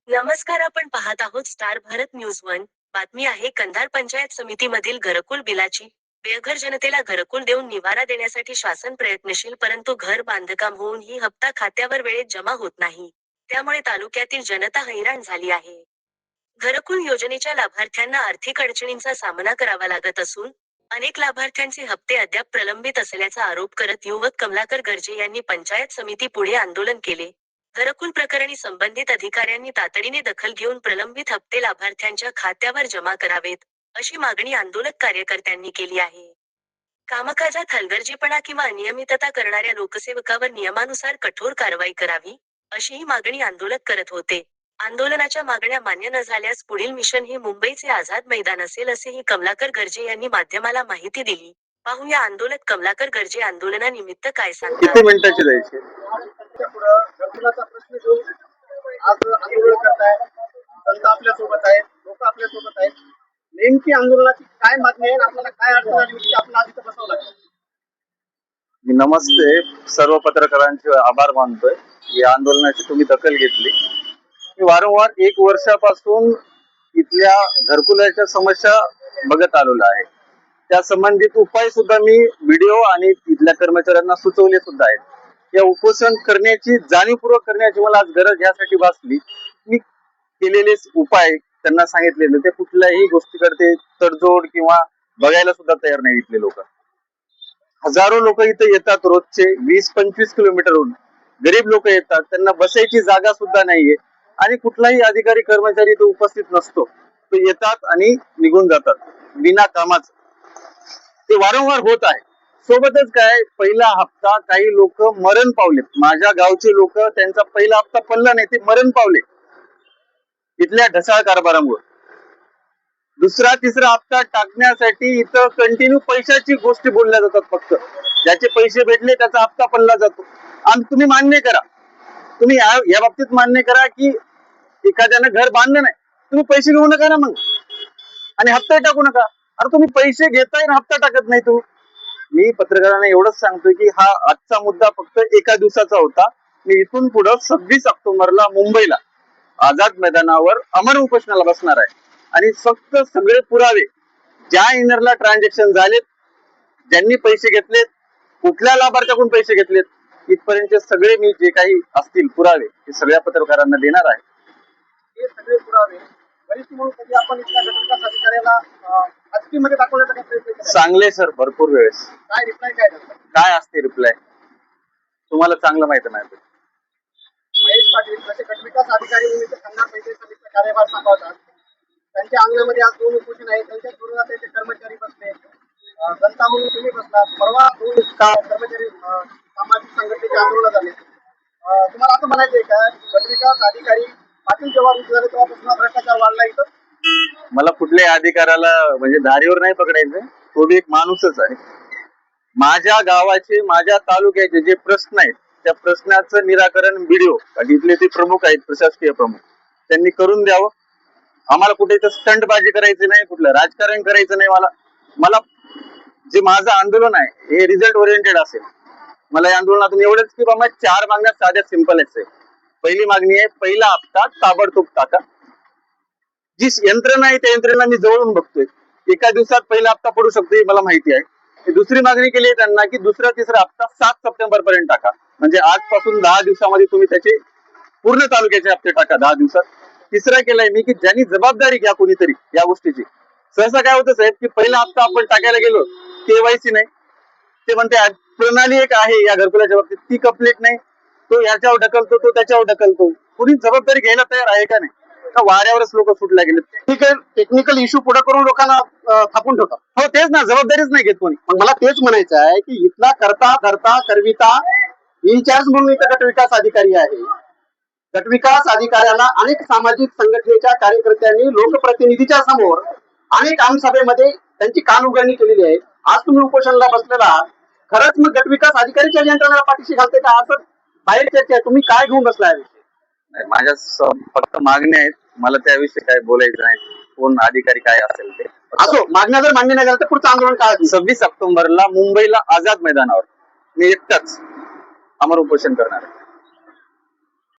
नमस्कार, आपण पाहत आहोत स्टार भारत न्यूज वन. बातमी आहे कंधार पंचायत समितीमधील घरकुल बिलाची. बेघर जनतेला घरकुल देऊन निवारा देण्यासाठी शासन प्रयत्नशील, परंतु घर बांधकाम होऊनही हप्ता खात्यावर वेळेत जमा होत नाही. त्यामुळे तालुक्यातील जनता हैराण झाली आहे. घरकुल योजनेच्या लाभार्थ्यांना आर्थिक अडचणींचा सामना करावा लागत असून, अनेक लाभार्थ्यांचे हप्ते अद्याप प्रलंबित असल्याचा आरोप करत युवक कमलाकर गर्जे यांनी पंचायत समिती पुढे आंदोलन केले. घरकुल प्रकरणी संबंधित अधिकाऱ्यांनी तातडीने दखल घेऊन प्रलंबित हप्ते लाभार्थ्यांच्या खात्यावर जमा करावेत, अशी मागणी आंदोलक कार्यकर्त्यांनी केली आहे. कामकाजात हलगर्जीपणा किंवा अनियमितता करणाऱ्या लोकसेवकावर नियमानुसार कठोर कारवाई करावी, अशीही मागणी आंदोलक करत होते. आंदोलनाच्या मागण्या मान्य न झाल्यास पुढील मिशन हे मुंबईचे आझाद मैदान असेल, असेही कमलाकर गर्जे यांनी माध्यमाला माहिती दिली. पाहूया आंदोलक कमलाकर गर्जे आंदोलनानिमित्त काय सांगतात. किती मिनिटाची जायची? घरकुलाचा प्रश्न घेऊन आज आंदोलन करताय. जनता आपल्या सोबत आहे, लोक आपल्या सोबत आहेत. नेमकी आंदोलनाची काय मागणी आहे, आपल्याला काय अडचण आली होती, आपल्याला आधी बसावं लागलं. नमस्ते, सर्व पत्रकारांचे आभार मानतोय. या आंदोलनाची तुम्ही दखल घेतली. मी वारंवार 1 वर्षापासून इथल्या घरकुलाच्या समस्या बघत आलेलो आहे. त्या संबंधित उपाय सुद्धा मी व्हिडिओ आणि तिथल्या कर्मचाऱ्यांना सुचवले सुद्धा आहेत. या उपोषण करण्याची, जाणीवपूर्वक करण्याची मला आज गरज यासाठी भासली. मी केलेले उपाय त्यांना सांगितलेले, ते कुठल्याही गोष्टीकडे तडजोड किंवा बघायला सुद्धा तयार नाही. इथले लोक, हजारो लोक इथे येतात रोजचे, 20-25 किलोमीटरहून गरीब लोक येतात. त्यांना बसायची जागा सुद्धा नाहीये आणि कुठलाही अधिकारी कर्मचारी इथे उपस्थित नसतो. ते येतात आणि निघून जातात बिना कामाचं. ते वारंवार होत आहे. सोबतच काय, पहिला हप्ता काही लोक मरण पावलेत. माझ्या गावचे लोक, त्यांचा पहिला हप्ता पडला नाही, ते मरण पावले इथल्या ढसाळ कारभारामुळे. दुसरा तिसरा हप्ता टाकण्यासाठी इथं कंटिन्यू पैशाची गोष्टी बोलल्या जातात. फक्त ज्याचे पैसे भेटले त्याचा हप्ता पडला जातो. आणि तुम्ही मान्य करा, तुम्ही या बाबतीत मान्य करा की एखाद्यानं घर बांधलं नाही, तुम्ही पैसे घेऊ नका ना मग, आणि हप्ता टाकू नका. अरे तुम्ही पैसे घेताय ना हप्ता टाकत नाही तुम्ही. मी पत्रकारांना एवढंच सांगतोय की हा आजचा मुद्दा फक्त एका दिवसाचा होता. मी इथून पुढे 26 ऑक्टोबरला मुंबईला आझाद मैदानावर अमर उपोषणाला बसणार आहे. आणि फक्त सगळे पुरावे, ज्या इनरला ट्रान्झॅक्शन झालेत, ज्यांनी पैसे घेतलेत, कुठल्या लाभार्थ्याकडून पैसे घेतलेत, इथपर्यंत सगळे मी जे काही असतील पुरावे हे सगळ्या पत्रकारांना देणार आहे. हे सगळे पुरावे वरिष्ठ म्हणून कधी आपण इथल्या घटविकास अधिकाऱ्याला खाजगीमध्ये दाखवण्याचा काही प्रयत्न केला? चांगले सर, भरपूर वेळेस. काय रिप्लाय काय झाला? काय असते रिप्लाय, तुम्हाला चांगलं माहिती नाही. महेश पाटील जसे घटविकास अधिकारी म्हणून इथे कंधार पंचायत समितीचा कार्यभार सांभाळतात, त्यांच्या अंगणामध्ये आज 2 उपोषण आहेत. त्यांच्या विरोधात त्यांचे कर्मचारी बसले, जनता म्हणून तुम्ही बसलात. परवा 2 कर्मचारी सामाजिक संघटनेचे आंदोलन झाले. तुम्हाला असं म्हणायचंय का, घटविकास अधिकारी पाटील जेव्हा रुजू झाले तेव्हापासून भ्रष्टाचार वाढला इथं? मला कुठल्याही अधिकाराला म्हणजे धारीवर नाही पकडायचं. तो बी एक माणूसच आहे. माझ्या गावाचे, माझ्या तालुक्याचे जे प्रश्न आहेत, त्या प्रश्नाचं निराकरण व्हिडिओ आणि इथले ते प्रमुख आहेत, प्रशासकीय प्रमुख, त्यांनी करून द्यावं. आम्हाला कुठे इथं स्टंटबाजी करायची नाही, कुठलं राजकारण करायचं नाही. मला जे माझं आंदोलन आहे हे रिझल्ट ओरिएंटेड असेल. मला या आंदोलनातून एवढंच की बाबा 4 मागण्या साध्या सिंपल आहेत. पहिली मागणी आहे, पहिला हप्ता ताबडतोब टाका. जी यंत्रणा आहे त्या यंत्रणा मी जवळून बघतोय, एका दिवसात पहिला हप्ता पडू शकतो हे मला माहिती आहे. दुसरी मागणी केली आहे त्यांना की दुसरा तिसरा हप्ता 7 सप्टेंबर पर्यंत टाका. म्हणजे आजपासून 10 दिवसामध्ये तुम्ही त्याचे पूर्ण तालुक्याचे हप्ते टाका 10 दिवसात. तिसरा केलाय मी की ज्यांनी जबाबदारी घ्या कोणीतरी या गोष्टीची. सहसा काय होतं साहेब की पहिला हप्ता आपण टाकायला गेलो, केवायसी नाही, ते म्हणते प्रणाली एक आहे या घरकुलाच्या बाबतीत, ती कंप्लीट नाही, तो याच्यावर ढकलतो, तो त्याच्यावर ढकलतो. कुणी जबाबदारी घ्यायला तयार आहे का नाही? का वाऱ्यावरच लोक सुटल्या गेले? टेक्निकल इश्यू पुढे करून लोकांना थापून ठेवतात. हो, तेच ना, जबाबदारीच नाही घेत कोणी. मग मला तेच म्हणायचं आहे की इथला करता धरता करविता इन्चार्ज म्हणून इथं गटविकास अधिकारी आहे. गटविकास अधिकाऱ्याला अनेक सामाजिक संघटनेच्या कार्यकर्त्यांनी लोकप्रतिनिधीच्या समोर अनेक आमसभेमध्ये त्यांची कानउघडणी केलेली आहे. आज तुम्ही उपोषणाला बसलेला आहात, खरंच मग गटविकास अधिकारीच्या यंत्रणाला पाठीशी घालते का, असं बाहेर चर्चा आहे. तुम्ही काय घेऊन बसलाय? माझ्या फक्त मागण्या आहेत, मला त्याविषयी काय बोलायचं नाही. कोण अधिकारी काय असेल ते असो. मागण्या जर मान्य नाही झालं तर पुढचं आंदोलन काय? 26 ऑक्टोबरला मुंबईला आझाद मैदानावर मी एकटाच अमर उपोषण करणार आहे.